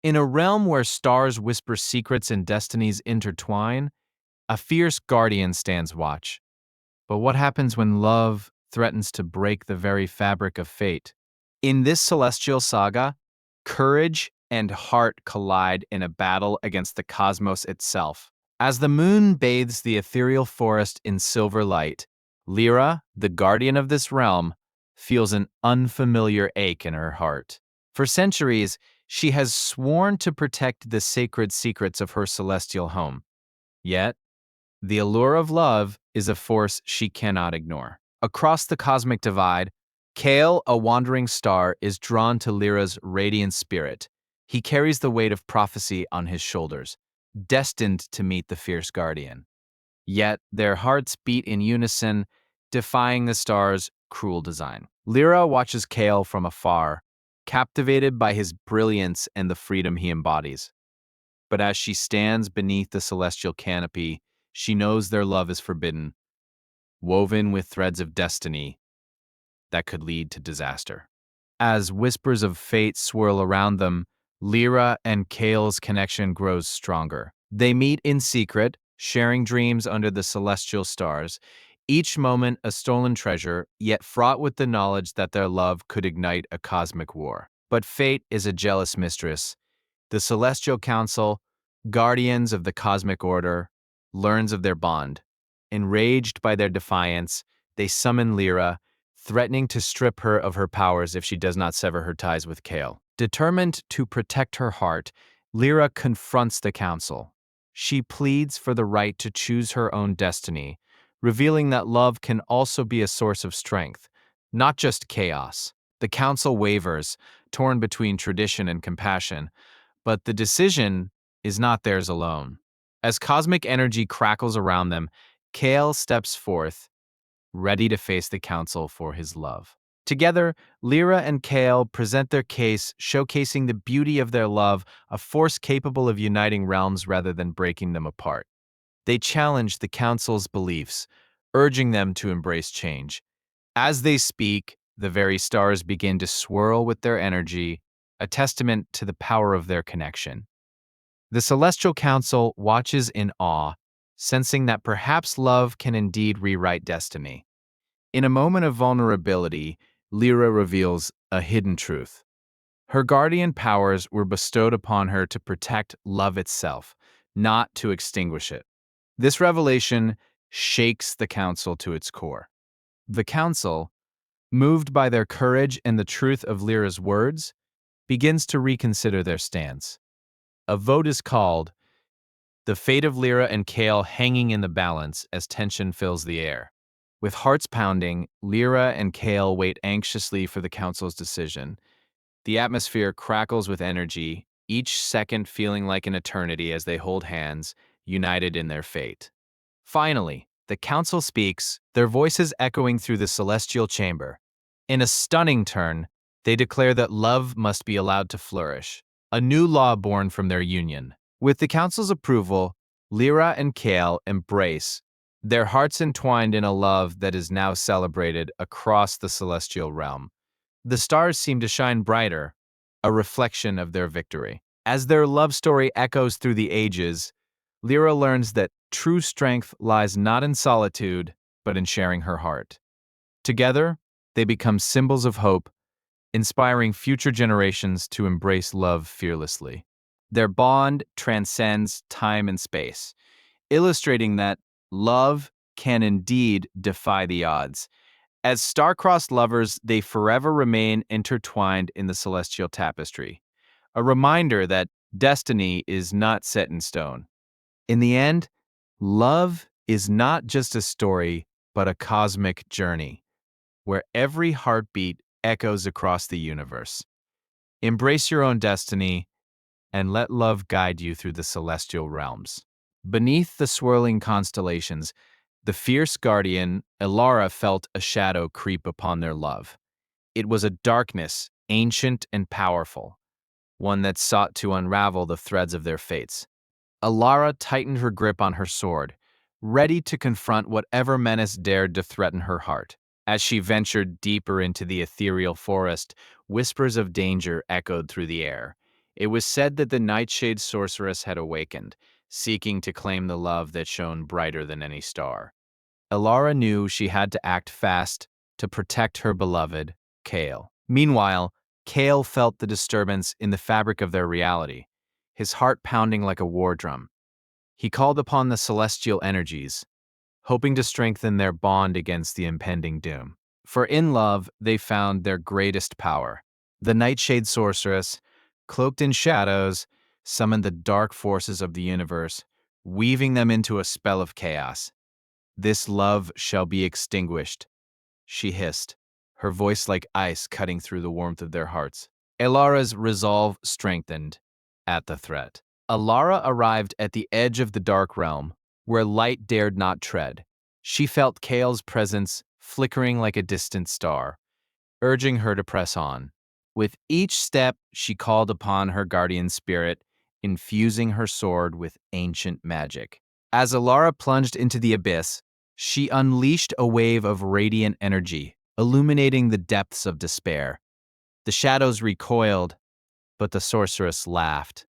In a realm where stars whisper secrets and destinies intertwine, a fierce guardian stands watch. But what happens when love threatens to break the very fabric of fate? In this celestial saga, courage and heart collide in a battle against the cosmos itself. As the moon bathes the ethereal forest in silver light, Lyra, the guardian of this realm, feels an unfamiliar ache in her heart. For centuries, she has sworn to protect the sacred secrets of her celestial home. Yet, the allure of love is a force she cannot ignore. Across the cosmic divide, Kale, a wandering star, is drawn to Lyra's radiant spirit. He carries the weight of prophecy on his shoulders, destined to meet the fierce guardian. Yet their hearts beat in unison, defying the star's cruel design. Lyra watches Kale from afar, captivated by his brilliance and the freedom he embodies. But as she stands beneath the celestial canopy, she knows their love is forbidden, woven with threads of destiny that could lead to disaster. As whispers of fate swirl around them, Lyra and Kale's connection grows stronger. They meet in secret, sharing dreams under the celestial stars, each moment a stolen treasure, yet fraught with the knowledge that their love could ignite a cosmic war. But fate is a jealous mistress. The Celestial Council, guardians of the cosmic order, learns of their bond. Enraged by their defiance, they summon Lyra, threatening to strip her of her powers if she does not sever her ties with Kale. Determined to protect her heart, Lyra confronts the council. She pleads for the right to choose her own destiny, revealing that love can also be a source of strength, not just chaos. The council wavers, torn between tradition and compassion, but the decision is not theirs alone. As cosmic energy crackles around them, Kale steps forth, ready to face the council for his love. Together, Lyra and Kale present their case, showcasing the beauty of their love, a force capable of uniting realms rather than breaking them apart. They challenge the council's beliefs, urging them to embrace change. As they speak, the very stars begin to swirl with their energy, a testament to the power of their connection. The Celestial Council watches in awe, sensing that perhaps love can indeed rewrite destiny. In a moment of vulnerability, Lyra reveals a hidden truth. Her guardian powers were bestowed upon her to protect love itself, not to extinguish it. This revelation shakes the council to its core. The council, moved by their courage and the truth of Lyra's words, begins to reconsider their stance. A vote is called, the fate of Lyra and Kale hanging in the balance as tension fills the air. With hearts pounding, Lyra and Kale wait anxiously for the council's decision. The atmosphere crackles with energy, each second feeling like an eternity as they hold hands, united in their fate. Finally, the council speaks, their voices echoing through the celestial chamber. In a stunning turn, they declare that love must be allowed to flourish, a new law born from their union. With the council's approval, Lyra and Kale embrace, their hearts entwined in a love that is now celebrated across the celestial realm. The stars seem to shine brighter, a reflection of their victory. As their love story echoes through the ages, Lyra learns that true strength lies not in solitude, but in sharing her heart. Together, they become symbols of hope, inspiring future generations to embrace love fearlessly. Their bond transcends time and space, illustrating that love can indeed defy the odds. As star-crossed lovers, they forever remain intertwined in the celestial tapestry, a reminder that destiny is not set in stone. In the end, love is not just a story, but a cosmic journey, where every heartbeat echoes across the universe. Embrace your own destiny and let love guide you through the celestial realms. Beneath the swirling constellations, the fierce guardian, Elara, felt a shadow creep upon their love. It was a darkness, ancient and powerful, one that sought to unravel the threads of their fates. Elara tightened her grip on her sword, ready to confront whatever menace dared to threaten her heart. As she ventured deeper into the ethereal forest, whispers of danger echoed through the air, It was said that the Nightshade sorceress had awakened, seeking to claim the love that shone brighter than any star. Elara knew she had to act fast to protect her beloved, Kale. Meanwhile, Kale felt the disturbance in the fabric of their reality, his heart pounding like a war drum. He called upon the celestial energies, hoping to strengthen their bond against the impending doom. For in love, they found their greatest power. The Nightshade sorceress, cloaked in shadows, summoned the dark forces of the universe, weaving them into a spell of chaos. "This love shall be extinguished," she hissed, her voice like ice cutting through the warmth of their hearts. Elara's resolve strengthened at the threat. Elara arrived at the edge of the dark realm, where light dared not tread. She felt Kale's presence flickering like a distant star, urging her to press on. With each step, she called upon her guardian spirit, infusing her sword with ancient magic. As Elara plunged into the abyss, she unleashed a wave of radiant energy, illuminating the depths of despair. The shadows recoiled, but the sorceress laughed,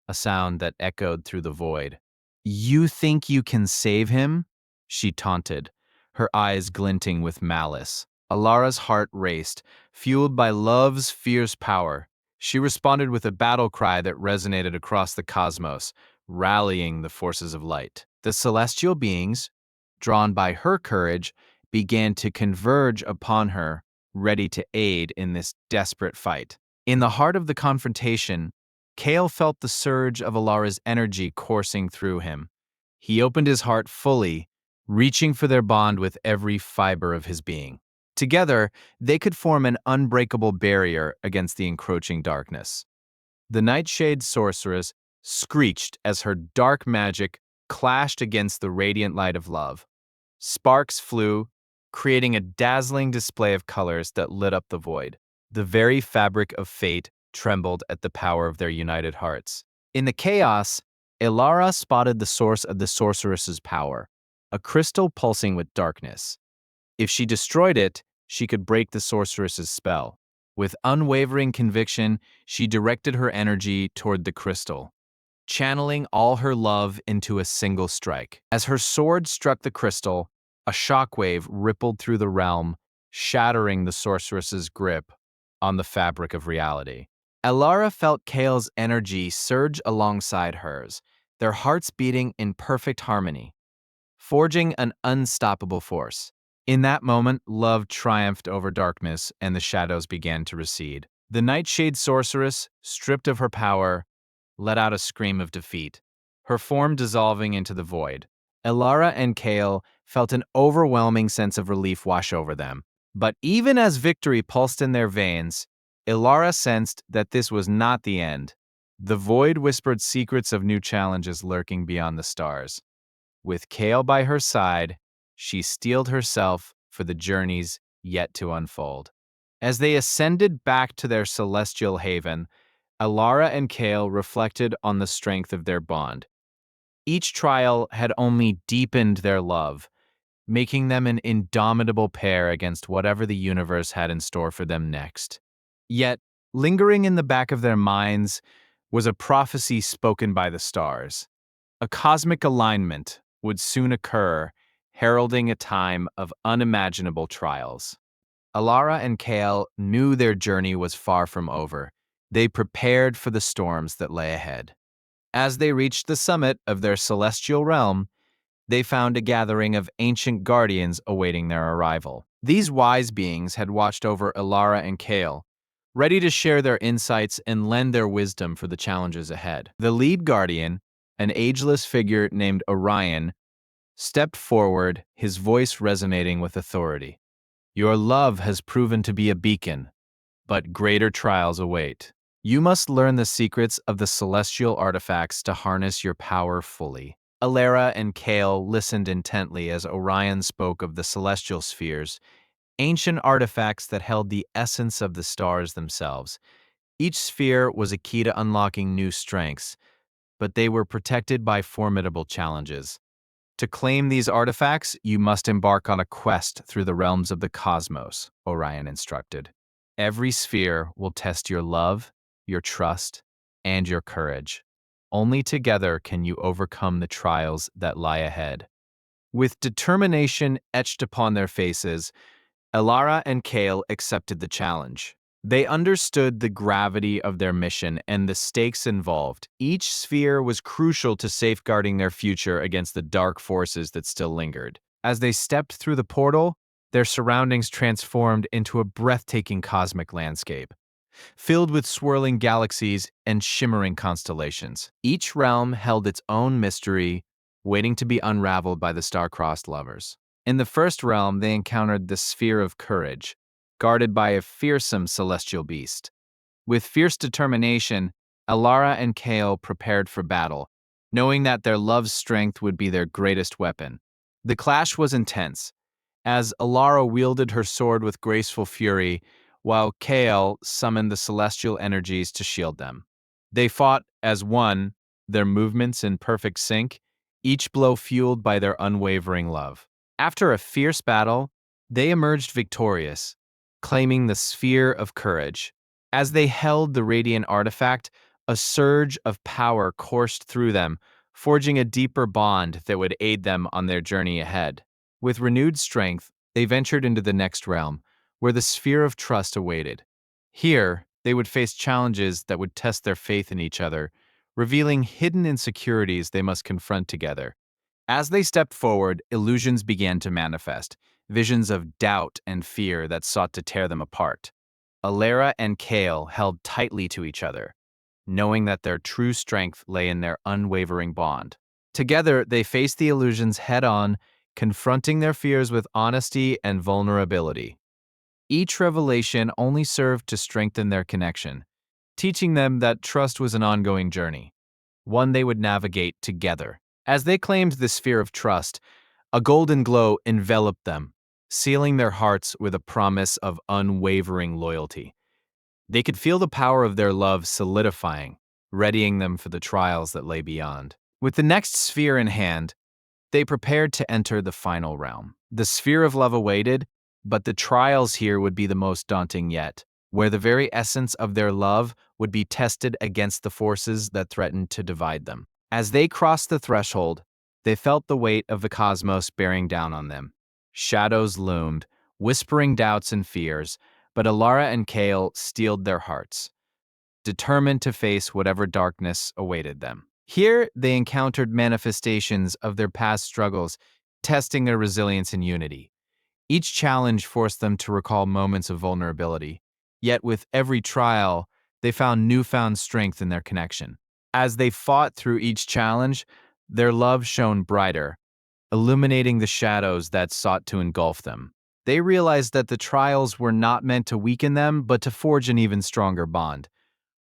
a sound that echoed through the void. "You think you can save him?" she taunted, her eyes glinting with malice. Alara's heart raced, fueled by love's fierce power. She responded with a battle cry that resonated across the cosmos, rallying the forces of light. The celestial beings, drawn by her courage, began to converge upon her, ready to aid in this desperate fight. In the heart of the confrontation, Kale felt the surge of Alara's energy coursing through him. He opened his heart fully, reaching for their bond with every fiber of his being. Together, they could form an unbreakable barrier against the encroaching darkness. The Nightshade sorceress screeched as her dark magic clashed against the radiant light of love. Sparks flew, creating a dazzling display of colors that lit up the void. The very fabric of fate trembled at the power of their united hearts. In the chaos, Elara spotted the source of the sorceress's power, a crystal pulsing with darkness. If she destroyed it, she could break the sorceress's spell. With unwavering conviction, she directed her energy toward the crystal, channeling all her love into a single strike. As her sword struck the crystal, a shockwave rippled through the realm, shattering the sorceress's grip on the fabric of reality. Elara felt Kale's energy surge alongside hers, their hearts beating in perfect harmony, forging an unstoppable force. In that moment, love triumphed over darkness and the shadows began to recede. The Nightshade sorceress, stripped of her power, let out a scream of defeat, her form dissolving into the void. Elara and Kale felt an overwhelming sense of relief wash over them. But even as victory pulsed in their veins, Elara sensed that this was not the end. The void whispered secrets of new challenges lurking beyond the stars. With Kale by her side, she steeled herself for the journeys yet to unfold. As they ascended back to their celestial haven, Elara and Kale reflected on the strength of their bond. Each trial had only deepened their love, making them an indomitable pair against whatever the universe had in store for them next. Yet, lingering in the back of their minds was a prophecy spoken by the stars. A cosmic alignment would soon occur, heralding a time of unimaginable trials. Elara and Kale knew their journey was far from over. They prepared for the storms that lay ahead. As they reached the summit of their celestial realm, they found a gathering of ancient guardians awaiting their arrival. These wise beings had watched over Elara and Kale, ready to share their insights and lend their wisdom for the challenges ahead. The lead guardian, an ageless figure named Orion, stepped forward, his voice resonating with authority. "Your love has proven to be a beacon, but greater trials await. You must learn the secrets of the celestial artifacts to harness your power fully." Elara and Kale listened intently as Orion spoke of the celestial spheres, ancient artifacts that held the essence of the stars themselves. Each sphere was a key to unlocking new strengths, but they were protected by formidable challenges. To claim these artifacts, you must embark on a quest through the realms of the cosmos, Orion instructed. Every sphere will test your love, your trust, and your courage. Only together can you overcome the trials that lie ahead. With determination etched upon their faces, Elara and Kale accepted the challenge. They understood the gravity of their mission and the stakes involved. Each sphere was crucial to safeguarding their future against the dark forces that still lingered. As they stepped through the portal, their surroundings transformed into a breathtaking cosmic landscape, filled with swirling galaxies and shimmering constellations. Each realm held its own mystery, waiting to be unraveled by the star-crossed lovers. In the first realm, they encountered the Sphere of Courage, guarded by a fearsome celestial beast. With fierce determination, Elara and Kale prepared for battle, knowing that their love's strength would be their greatest weapon. The clash was intense, as Elara wielded her sword with graceful fury, while Kale summoned the celestial energies to shield them. They fought as one, their movements in perfect sync, each blow fueled by their unwavering love. After a fierce battle, they emerged victorious, claiming the Sphere of Courage. As they held the radiant artifact, a surge of power coursed through them, forging a deeper bond that would aid them on their journey ahead. With renewed strength, they ventured into the next realm, where the Sphere of Trust awaited. Here, they would face challenges that would test their faith in each other, revealing hidden insecurities they must confront together. As they stepped forward, illusions began to manifest, visions of doubt and fear that sought to tear them apart. Elara and Kale held tightly to each other, knowing that their true strength lay in their unwavering bond. Together, they faced the illusions head-on, confronting their fears with honesty and vulnerability. Each revelation only served to strengthen their connection, teaching them that trust was an ongoing journey, one they would navigate together. As they claimed the sphere of trust, a golden glow enveloped them, sealing their hearts with a promise of unwavering loyalty. They could feel the power of their love solidifying, readying them for the trials that lay beyond. With the next sphere in hand, they prepared to enter the final realm. The sphere of love awaited, but the trials here would be the most daunting yet, where the very essence of their love would be tested against the forces that threatened to divide them. As they crossed the threshold, they felt the weight of the cosmos bearing down on them. Shadows loomed, whispering doubts and fears, but Elara and Kale steeled their hearts, determined to face whatever darkness awaited them. Here, they encountered manifestations of their past struggles, testing their resilience and unity. Each challenge forced them to recall moments of vulnerability. Yet with every trial, they found newfound strength in their connection. As they fought through each challenge, their love shone brighter, illuminating the shadows that sought to engulf them. They realized that the trials were not meant to weaken them, but to forge an even stronger bond,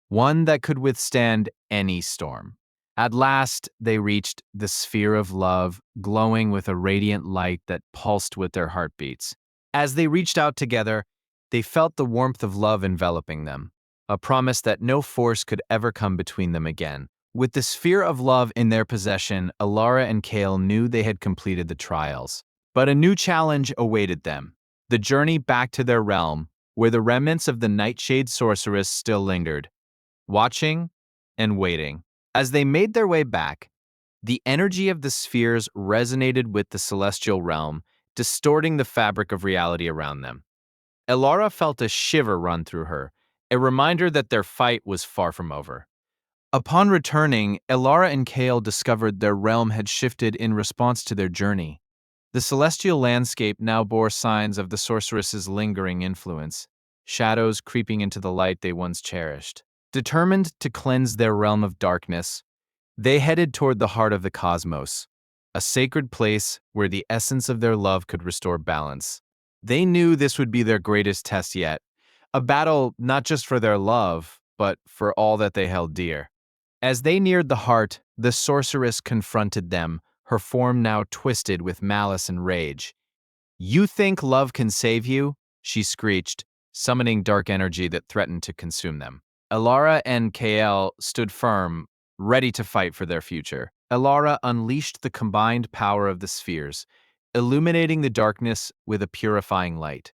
one that could withstand any storm. At last, they reached the sphere of love, glowing with a radiant light that pulsed with their heartbeats. As they reached out together, they felt the warmth of love enveloping them, a promise that no force could ever come between them again. With the sphere of love in their possession, Elara and Kale knew they had completed the trials. But a new challenge awaited them, the journey back to their realm, where the remnants of the Nightshade sorceress still lingered, watching and waiting. As they made their way back, the energy of the spheres resonated with the celestial realm, distorting the fabric of reality around them. Elara felt a shiver run through her, a reminder that their fight was far from over. Upon returning, Elara and Kale discovered their realm had shifted in response to their journey. The celestial landscape now bore signs of the sorceress's lingering influence, shadows creeping into the light they once cherished. Determined to cleanse their realm of darkness, they headed toward the heart of the cosmos, a sacred place where the essence of their love could restore balance. They knew this would be their greatest test yet, a battle not just for their love, but for all that they held dear. As they neared the heart, the sorceress confronted them, her form now twisted with malice and rage. "You think love can save you?" she screeched, summoning dark energy that threatened to consume them. Elara and Kael stood firm, ready to fight for their future. Elara unleashed the combined power of the spheres, illuminating the darkness with a purifying light.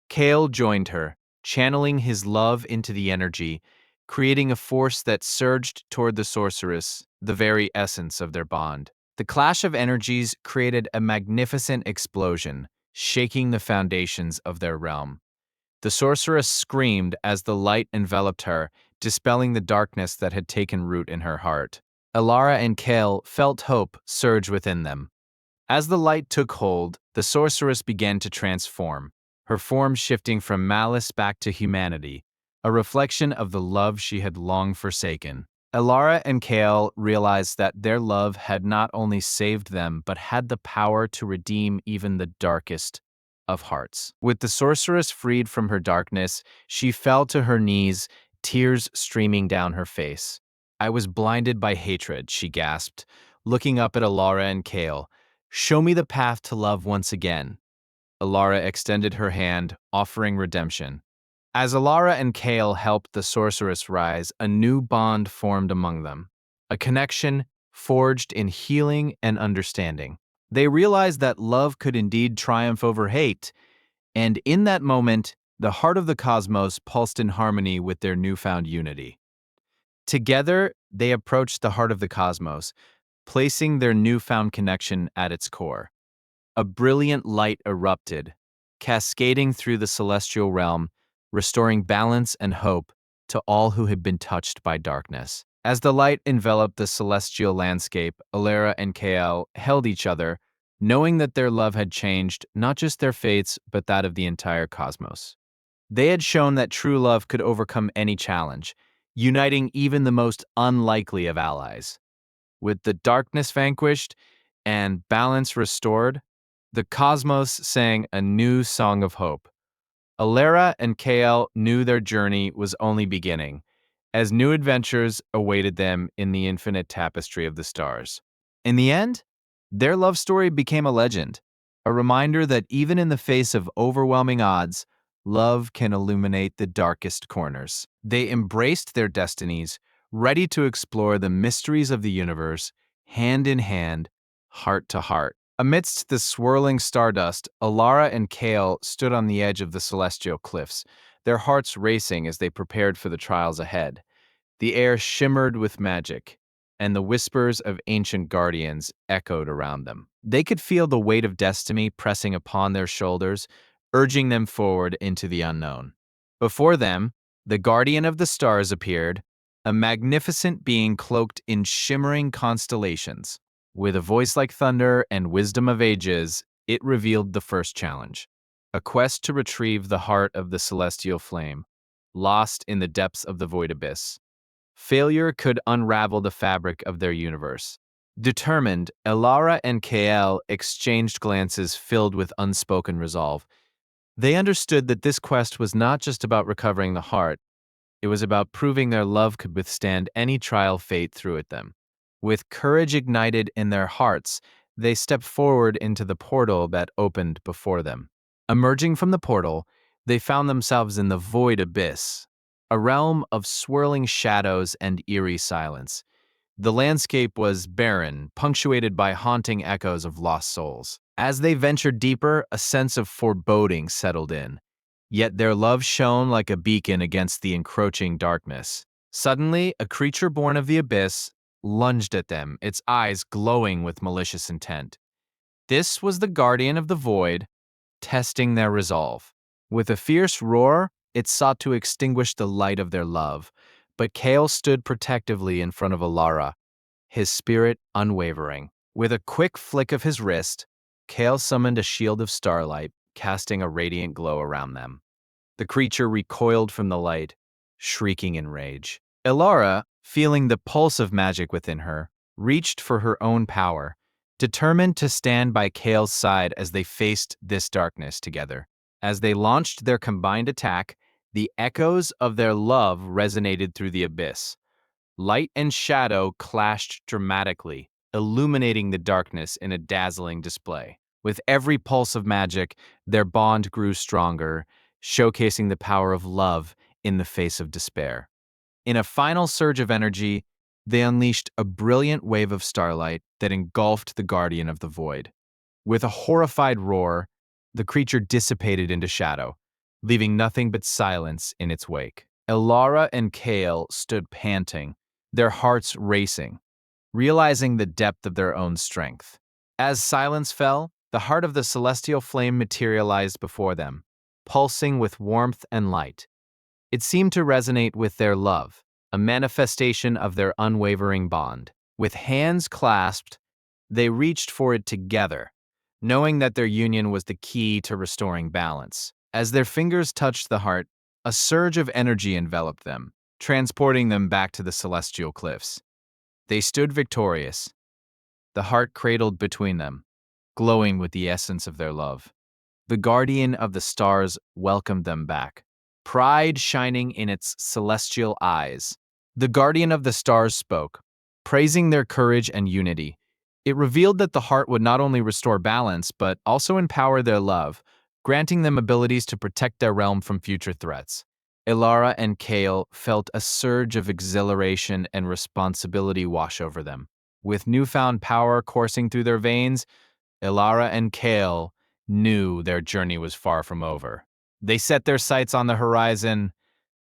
Kael joined her, channeling his love into the energy, creating a force that surged toward the sorceress, the very essence of their bond. The clash of energies created a magnificent explosion, shaking the foundations of their realm. The sorceress screamed as the light enveloped her, dispelling the darkness that had taken root in her heart. Elara and Kale felt hope surge within them. As the light took hold, the sorceress began to transform, her form shifting from malice back to humanity, a reflection of the love she had long forsaken. Elara and Kale realized that their love had not only saved them, but had the power to redeem even the darkest of hearts. With the sorceress freed from her darkness, she fell to her knees, tears streaming down her face. "I was blinded by hatred," she gasped, looking up at Elara and Kale. "Show me the path to love once again." Elara extended her hand, offering redemption. As Elara and Kale helped the sorceress rise, a new bond formed among them, a connection forged in healing and understanding. They realized that love could indeed triumph over hate, and in that moment, the heart of the cosmos pulsed in harmony with their newfound unity. Together, they approached the heart of the cosmos, placing their newfound connection at its core. A brilliant light erupted, cascading through the celestial realm, restoring balance and hope to all who had been touched by darkness. As the light enveloped the celestial landscape, Alara and Kael held each other, knowing that their love had changed not just their fates, but that of the entire cosmos. They had shown that true love could overcome any challenge, uniting even the most unlikely of allies. With the darkness vanquished and balance restored, the cosmos sang a new song of hope. Alera and Kael knew their journey was only beginning, as new adventures awaited them in the infinite tapestry of the stars. In the end, their love story became a legend, a reminder that even in the face of overwhelming odds, love can illuminate the darkest corners. They embraced their destinies, ready to explore the mysteries of the universe, hand in hand, heart to heart. Amidst the swirling stardust, Alara and Kale stood on the edge of the celestial cliffs, their hearts racing as they prepared for the trials ahead. The air shimmered with magic, and the whispers of ancient guardians echoed around them. They could feel the weight of destiny pressing upon their shoulders, urging them forward into the unknown. Before them, the guardian of the stars appeared, a magnificent being cloaked in shimmering constellations. With a voice like thunder and wisdom of ages, it revealed the first challenge, a quest to retrieve the heart of the celestial flame, lost in the depths of the void abyss. Failure could unravel the fabric of their universe. Determined, Elara and Kael exchanged glances filled with unspoken resolve. They understood that this quest was not just about recovering the heart, it was about proving their love could withstand any trial fate threw at them. With courage ignited in their hearts, they stepped forward into the portal that opened before them. Emerging from the portal, they found themselves in the void abyss, a realm of swirling shadows and eerie silence. The landscape was barren, punctuated by haunting echoes of lost souls. As they ventured deeper, a sense of foreboding settled in. Yet their love shone like a beacon against the encroaching darkness. Suddenly, a creature born of the abyss lunged at them, its eyes glowing with malicious intent. This was the guardian of the void, testing their resolve. With a fierce roar, it sought to extinguish the light of their love, but Kale stood protectively in front of Alara, his spirit unwavering. With a quick flick of his wrist, Kale summoned a shield of starlight, casting a radiant glow around them. The creature recoiled from the light, shrieking in rage. Elara, feeling the pulse of magic within her, reached for her own power, determined to stand by Kale's side as they faced this darkness together. As they launched their combined attack, the echoes of their love resonated through the abyss. Light and shadow clashed dramatically, illuminating the darkness in a dazzling display. With every pulse of magic, their bond grew stronger, showcasing the power of love in the face of despair. In a final surge of energy, they unleashed a brilliant wave of starlight that engulfed the guardian of the void. With a horrified roar, the creature dissipated into shadow, leaving nothing but silence in its wake. Elara and Kale stood panting, their hearts racing, realizing the depth of their own strength. As silence fell, the heart of the celestial flame materialized before them, pulsing with warmth and light. It seemed to resonate with their love, a manifestation of their unwavering bond. With hands clasped, they reached for it together, knowing that their union was the key to restoring balance. As their fingers touched the heart, a surge of energy enveloped them, transporting them back to the celestial cliffs. They stood victorious, the heart cradled between them, glowing with the essence of their love. The guardian of the stars welcomed them back, pride shining in its celestial eyes. The guardian of the stars spoke, praising their courage and unity. It revealed that the heart would not only restore balance, but also empower their love, granting them abilities to protect their realm from future threats. Ilara and Kale felt a surge of exhilaration and responsibility wash over them. With newfound power coursing through their veins, Ilara and Kale knew their journey was far from over. They set their sights on the horizon,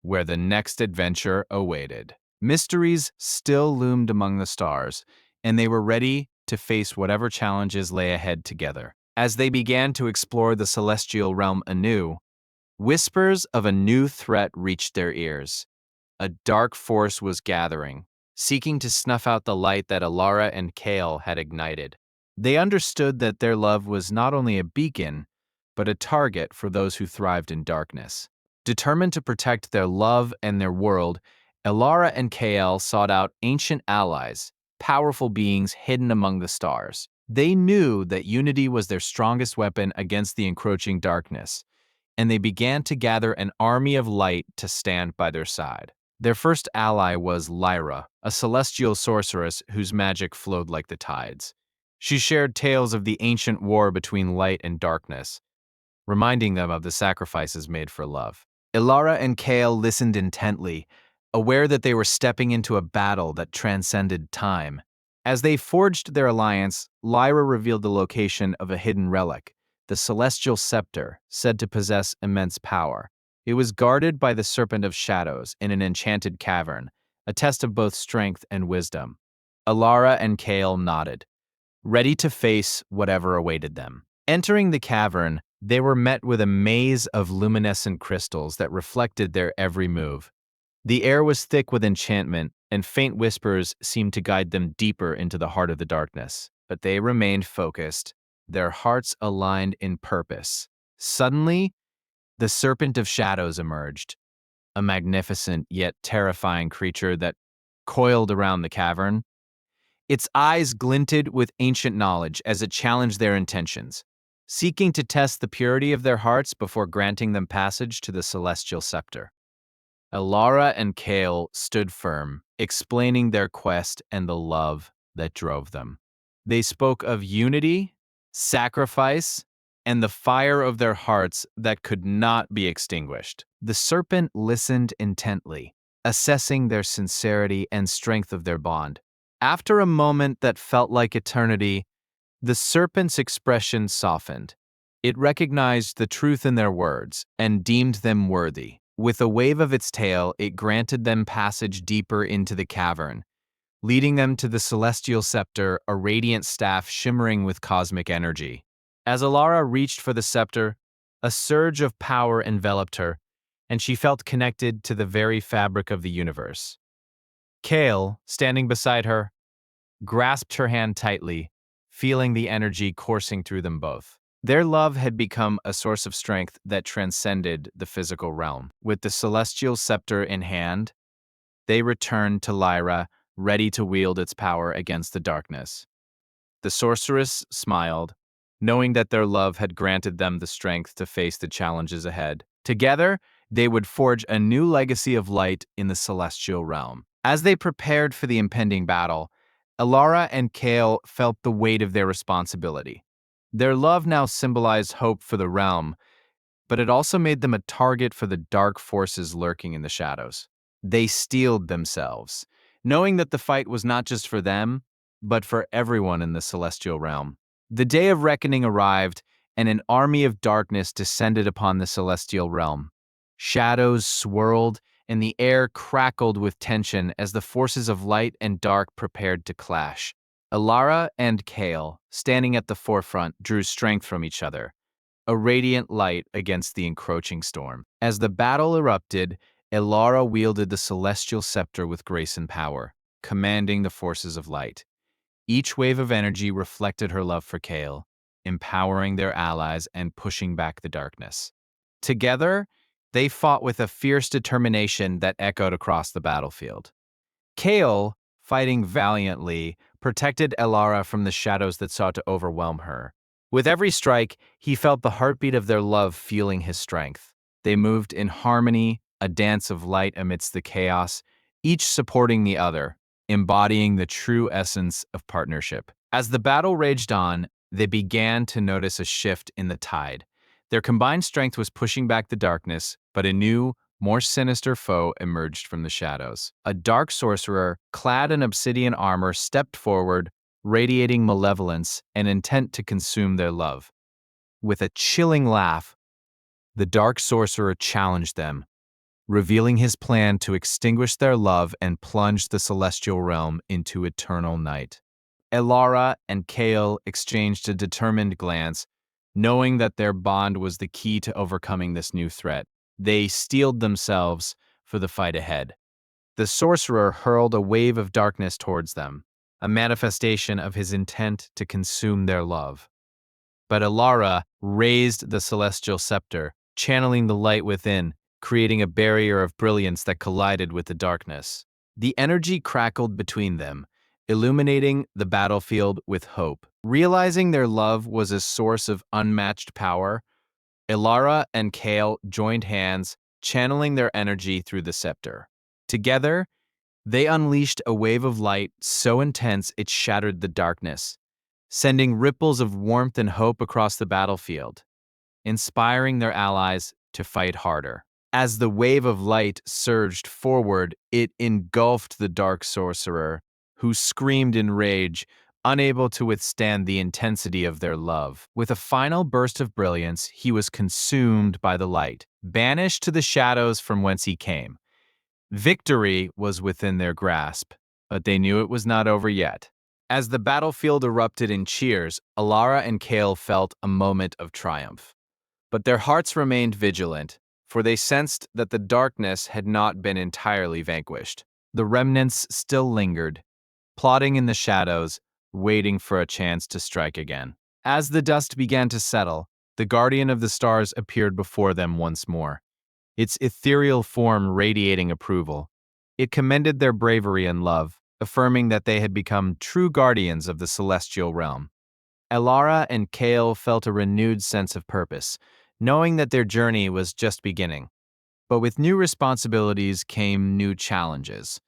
where the next adventure awaited. Mysteries still loomed among the stars, and they were ready to face whatever challenges lay ahead together. As they began to explore the celestial realm anew, whispers of a new threat reached their ears. A dark force was gathering, seeking to snuff out the light that Alara and Kale had ignited. They understood that their love was not only a beacon, but a target for those who thrived in darkness. Determined to protect their love and their world, Alara and Kale sought out ancient allies, powerful beings hidden among the stars. They knew that unity was their strongest weapon against the encroaching darkness, and they began to gather an army of light to stand by their side. Their first ally was Lyra, a celestial sorceress whose magic flowed like the tides. She shared tales of the ancient war between light and darkness, reminding them of the sacrifices made for love. Ilara and Kale listened intently, aware that they were stepping into a battle that transcended time. As they forged their alliance, Lyra revealed the location of a hidden relic, the celestial scepter, said to possess immense power. It was guarded by the Serpent of Shadows in an enchanted cavern, a test of both strength and wisdom. Alara and Kale nodded, ready to face whatever awaited them. Entering the cavern, they were met with a maze of luminescent crystals that reflected their every move. The air was thick with enchantment, and faint whispers seemed to guide them deeper into the heart of the darkness. But they remained focused, their hearts aligned in purpose. Suddenly, the Serpent of Shadows emerged, a magnificent yet terrifying creature that coiled around the cavern. Its eyes glinted with ancient knowledge as it challenged their intentions, seeking to test the purity of their hearts before granting them passage to the celestial scepter. Alara and Kale stood firm, explaining their quest and the love that drove them. They spoke of unity, sacrifice, and the fire of their hearts that could not be extinguished. The serpent listened intently, assessing their sincerity and strength of their bond. After a moment that felt like eternity, the serpent's expression softened. It recognized the truth in their words and deemed them worthy. With a wave of its tail, it granted them passage deeper into the cavern, leading them to the celestial scepter, a radiant staff shimmering with cosmic energy. As Alara reached for the scepter, a surge of power enveloped her, and she felt connected to the very fabric of the universe. Kale, standing beside her, grasped her hand tightly, feeling the energy coursing through them both. Their love had become a source of strength that transcended the physical realm. With the celestial scepter in hand, they returned to Lyra, ready to wield its power against the darkness. The sorceress smiled, knowing that their love had granted them the strength to face the challenges ahead. Together, they would forge a new legacy of light in the celestial realm. As they prepared for the impending battle, Alara and Kale felt the weight of their responsibility. Their love now symbolized hope for the realm, but it also made them a target for the dark forces lurking in the shadows. They steeled themselves, knowing that the fight was not just for them, but for everyone in the celestial realm. The day of reckoning arrived, and an army of darkness descended upon the celestial realm. Shadows swirled, and the air crackled with tension as the forces of light and dark prepared to clash. Elara and Kale, standing at the forefront, drew strength from each other, a radiant light against the encroaching storm. As the battle erupted, Elara wielded the celestial scepter with grace and power, commanding the forces of light. Each wave of energy reflected her love for Kale, empowering their allies and pushing back the darkness. Together, they fought with a fierce determination that echoed across the battlefield. Kale, fighting valiantly, protected Elara from the shadows that sought to overwhelm her. With every strike, he felt the heartbeat of their love fueling his strength. They moved in harmony, a dance of light amidst the chaos, each supporting the other, embodying the true essence of partnership. As the battle raged on, they began to notice a shift in the tide. Their combined strength was pushing back the darkness, but a new, more sinister foe emerged from the shadows. A dark sorcerer, clad in obsidian armor, stepped forward, radiating malevolence and intent to consume their love. With a chilling laugh, the dark sorcerer challenged them, revealing his plan to extinguish their love and plunge the celestial realm into eternal night. Elara and Kale exchanged a determined glance, knowing that their bond was the key to overcoming this new threat. They steeled themselves for the fight ahead. The sorcerer hurled a wave of darkness towards them, a manifestation of his intent to consume their love. But Elara raised the celestial scepter, channeling the light within, creating a barrier of brilliance that collided with the darkness. The energy crackled between them, illuminating the battlefield with hope. Realizing their love was a source of unmatched power, Elara and Kale joined hands, channeling their energy through the scepter. Together, they unleashed a wave of light so intense it shattered the darkness, sending ripples of warmth and hope across the battlefield, inspiring their allies to fight harder. As the wave of light surged forward, it engulfed the dark sorcerer, who screamed in rage, unable to withstand the intensity of their love. With a final burst of brilliance, he was consumed by the light, banished to the shadows from whence he came. Victory was within their grasp, but they knew it was not over yet. As the battlefield erupted in cheers, Elara and Kale felt a moment of triumph. But their hearts remained vigilant, for they sensed that the darkness had not been entirely vanquished. The remnants still lingered, plotting in the shadows, waiting for a chance to strike again. As the dust began to settle, the guardian of the stars appeared before them once more, its ethereal form radiating approval. It commended their bravery and love, affirming that they had become true guardians of the celestial realm. Elara and Kale felt a renewed sense of purpose, knowing that their journey was just beginning. But with new responsibilities came new challenges.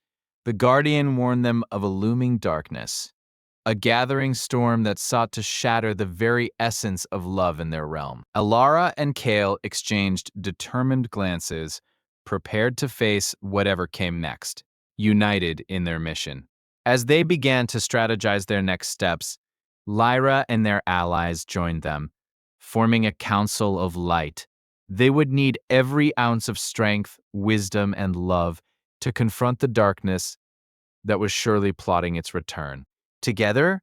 The Guardian warned them of a looming darkness, a gathering storm that sought to shatter the very essence of love in their realm. Elara and Kale exchanged determined glances, prepared to face whatever came next, united in their mission. As they began to strategize their next steps, Lyra and their allies joined them, forming a council of light. They would need every ounce of strength, wisdom, and love to confront the darkness that was surely plotting its return. Together,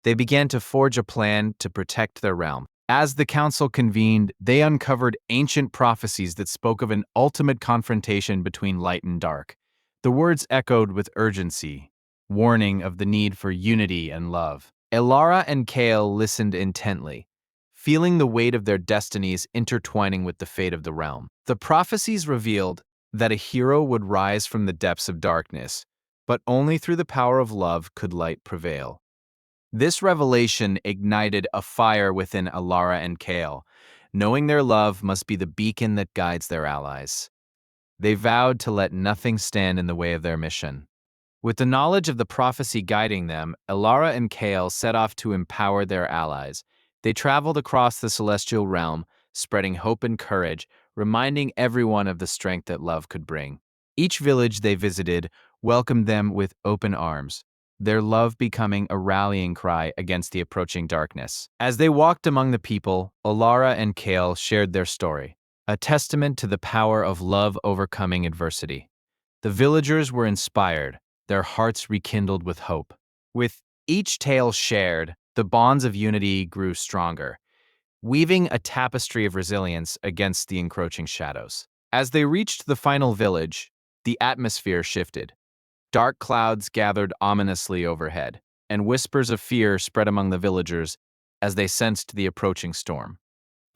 they began to forge a plan to protect their realm. As the council convened, they uncovered ancient prophecies that spoke of an ultimate confrontation between light and dark. The words echoed with urgency, warning of the need for unity and love. Elara and Kale listened intently, feeling the weight of their destinies intertwining with the fate of the realm. The prophecies revealed that a hero would rise from the depths of darkness, but only through the power of love could light prevail. This revelation ignited a fire within Elara and Kale, knowing their love must be the beacon that guides their allies. They vowed to let nothing stand in the way of their mission. With the knowledge of the prophecy guiding them, Elara and Kale set off to empower their allies. They traveled across the celestial realm, spreading hope and courage, reminding everyone of the strength that love could bring. Each village they visited welcomed them with open arms, their love becoming a rallying cry against the approaching darkness. As they walked among the people, Elara and Kale shared their story, a testament to the power of love overcoming adversity. The villagers were inspired, their hearts rekindled with hope. With each tale shared, the bonds of unity grew stronger, weaving a tapestry of resilience against the encroaching shadows. As they reached the final village, the atmosphere shifted. Dark clouds gathered ominously overhead, and whispers of fear spread among the villagers as they sensed the approaching storm.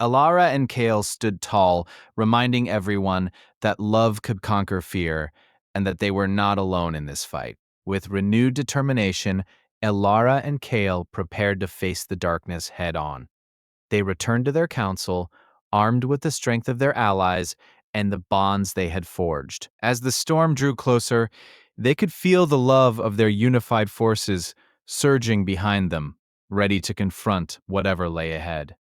Alara and Kale stood tall, reminding everyone that love could conquer fear and that they were not alone in this fight. With renewed determination, Alara and Kale prepared to face the darkness head on. They returned to their council, armed with the strength of their allies and the bonds they had forged. As the storm drew closer, they could feel the love of their unified forces surging behind them, ready to confront whatever lay ahead.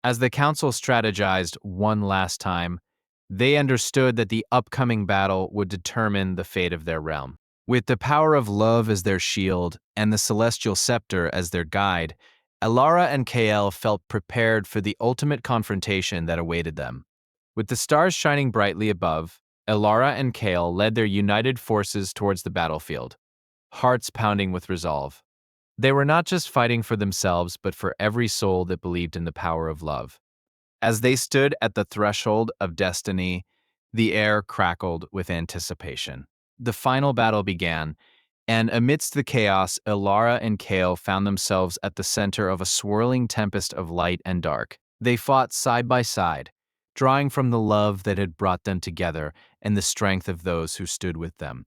As the council strategized one last time, they understood that the upcoming battle would determine the fate of their realm. With the power of love as their shield and the celestial scepter as their guide, Alara and Kael felt prepared for the ultimate confrontation that awaited them. With the stars shining brightly above, Alara and Kael led their united forces towards the battlefield, hearts pounding with resolve. They were not just fighting for themselves, but for every soul that believed in the power of love. As they stood at the threshold of destiny, the air crackled with anticipation. The final battle began, and amidst the chaos, Ilara and Kale found themselves at the center of a swirling tempest of light and dark. They fought side by side, drawing from the love that had brought them together and the strength of those who stood with them.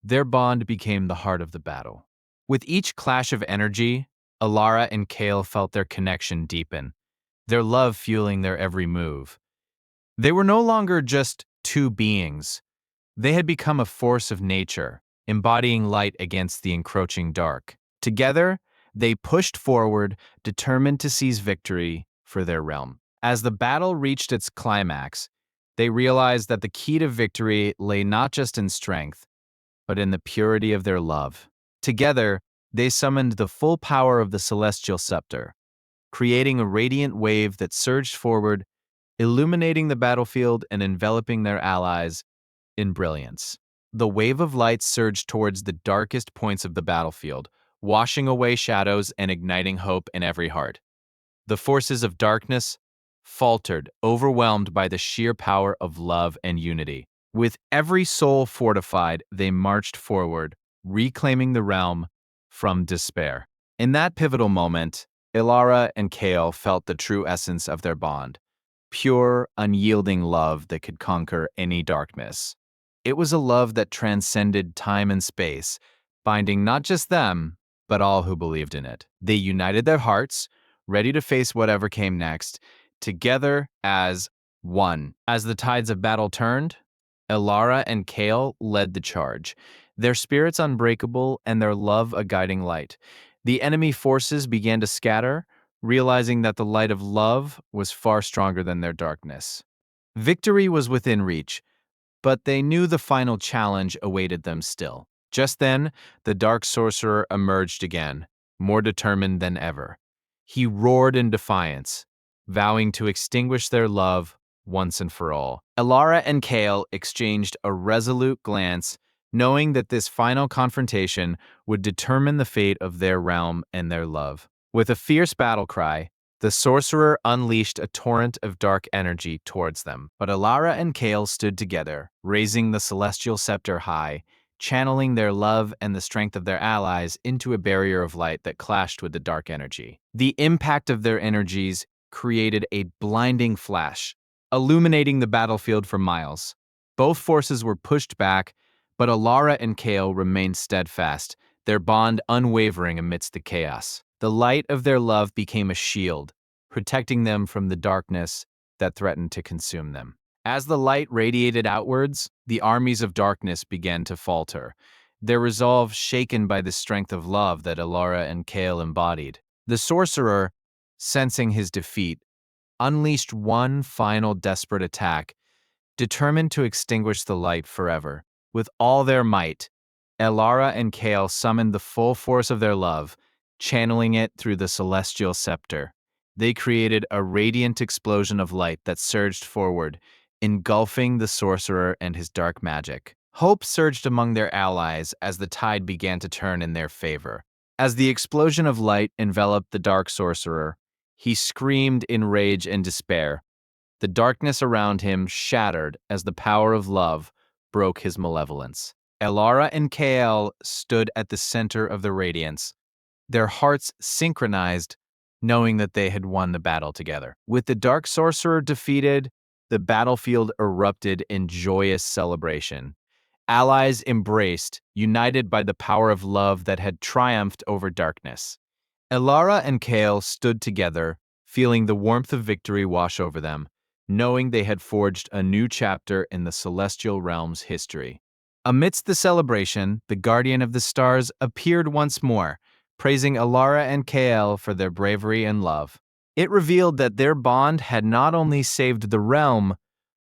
Their bond became the heart of the battle. With each clash of energy, Alara and Kale felt their connection deepen, their love fueling their every move. They were no longer just two beings. They had become a force of nature, embodying light against the encroaching dark. Together, they pushed forward, determined to seize victory for their realm. As the battle reached its climax, they realized that the key to victory lay not just in strength, but in the purity of their love. Together, they summoned the full power of the celestial scepter, creating a radiant wave that surged forward, illuminating the battlefield and enveloping their allies in brilliance. The wave of light surged towards the darkest points of the battlefield, washing away shadows and igniting hope in every heart. The forces of darkness faltered, overwhelmed by the sheer power of love and unity. With every soul fortified, they marched forward, reclaiming the realm from despair. In that pivotal moment, Ilara and Kale felt the true essence of their bond, pure, unyielding love that could conquer any darkness. It was a love that transcended time and space, binding not just them, but all who believed in it. They united their hearts, ready to face whatever came next, together as one. As the tides of battle turned, Ilara and Kale led the charge, their spirits unbreakable and their love a guiding light. The enemy forces began to scatter, realizing that the light of love was far stronger than their darkness. Victory was within reach, but they knew the final challenge awaited them still. Just then, the dark sorcerer emerged again, more determined than ever. He roared in defiance, vowing to extinguish their love once and for all. Elara and Kale exchanged a resolute glance, knowing that this final confrontation would determine the fate of their realm and their love. With a fierce battle cry, the sorcerer unleashed a torrent of dark energy towards them, but Alara and Kale stood together, raising the celestial scepter high, channeling their love and the strength of their allies into a barrier of light that clashed with the dark energy. The impact of their energies created a blinding flash, illuminating the battlefield for miles. Both forces were pushed back, but Alara and Kale remained steadfast, their bond unwavering amidst the chaos. The light of their love became a shield, protecting them from the darkness that threatened to consume them. As the light radiated outwards, the armies of darkness began to falter, their resolve shaken by the strength of love that Alara and Kale embodied. The sorcerer, sensing his defeat, unleashed one final desperate attack, determined to extinguish the light forever. With all their might, Elara and Kale summoned the full force of their love, channeling it through the celestial scepter. They created a radiant explosion of light that surged forward, engulfing the sorcerer and his dark magic. Hope surged among their allies as the tide began to turn in their favor. As the explosion of light enveloped the dark sorcerer, he screamed in rage and despair. The darkness around him shattered as the power of love broke his malevolence. Elara and Kael stood at the center of the radiance, their hearts synchronized, knowing that they had won the battle together. With the dark sorcerer defeated, the battlefield erupted in joyous celebration. Allies embraced, united by the power of love that had triumphed over darkness. Elara and Kael stood together, feeling the warmth of victory wash over them, knowing they had forged a new chapter in the celestial realm's history. Amidst the celebration, the Guardian of the Stars appeared once more, praising Elara and Kael for their bravery and love. It revealed that their bond had not only saved the realm,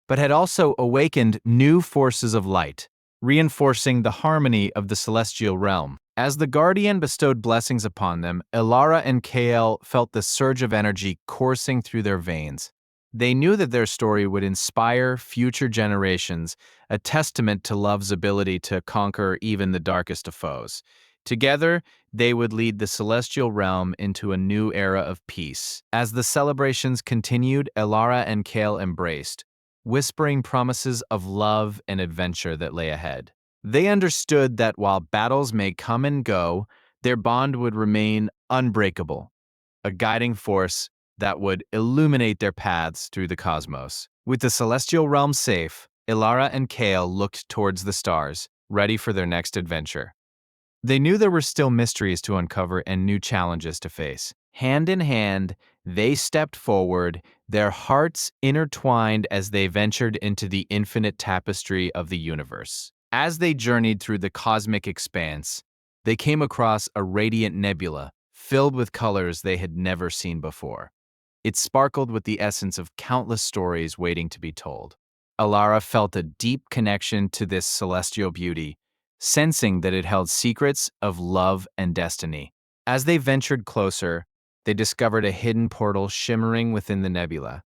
but had also awakened new forces of light, reinforcing the harmony of the celestial realm. As the Guardian bestowed blessings upon them, Elara and Kael felt the surge of energy coursing through their veins. They knew that their story would inspire future generations, a testament to love's ability to conquer even the darkest of foes. Together, they would lead the celestial realm into a new era of peace. As the celebrations continued, Elara and Kael embraced, whispering promises of love and adventure that lay ahead. They understood that while battles may come and go, their bond would remain unbreakable, a guiding force that would illuminate their paths through the cosmos. With the celestial realm safe, Elara and Kael looked towards the stars, ready for their next adventure. They knew there were still mysteries to uncover and new challenges to face. Hand in hand, they stepped forward, their hearts intertwined as they ventured into the infinite tapestry of the universe. As they journeyed through the cosmic expanse, they came across a radiant nebula filled with colors they had never seen before. It sparkled with the essence of countless stories waiting to be told. Elara felt a deep connection to this celestial beauty, sensing that it held secrets of love and destiny. As they ventured closer, they discovered a hidden portal shimmering within the nebula.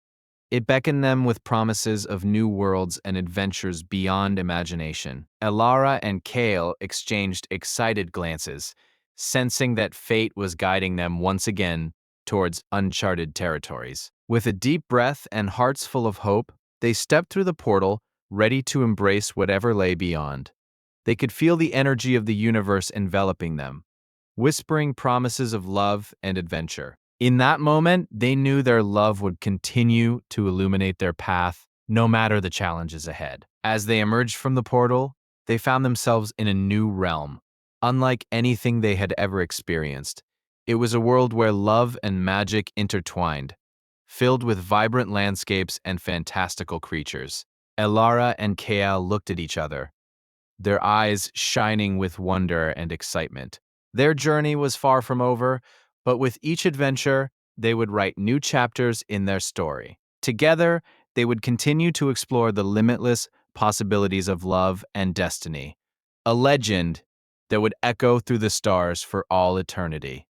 It beckoned them with promises of new worlds and adventures beyond imagination. Elara and Kael exchanged excited glances, sensing that fate was guiding them once again towards uncharted territories. With a deep breath and hearts full of hope, they stepped through the portal, ready to embrace whatever lay beyond. They could feel the energy of the universe enveloping them, whispering promises of love and adventure. In that moment, they knew their love would continue to illuminate their path, no matter the challenges ahead. As they emerged from the portal, they found themselves in a new realm, unlike anything they had ever experienced. It was a world where love and magic intertwined, filled with vibrant landscapes and fantastical creatures. Elara and Kael looked at each other, their eyes shining with wonder and excitement. Their journey was far from over, but with each adventure, they would write new chapters in their story. Together, they would continue to explore the limitless possibilities of love and destiny, a legend that would echo through the stars for all eternity.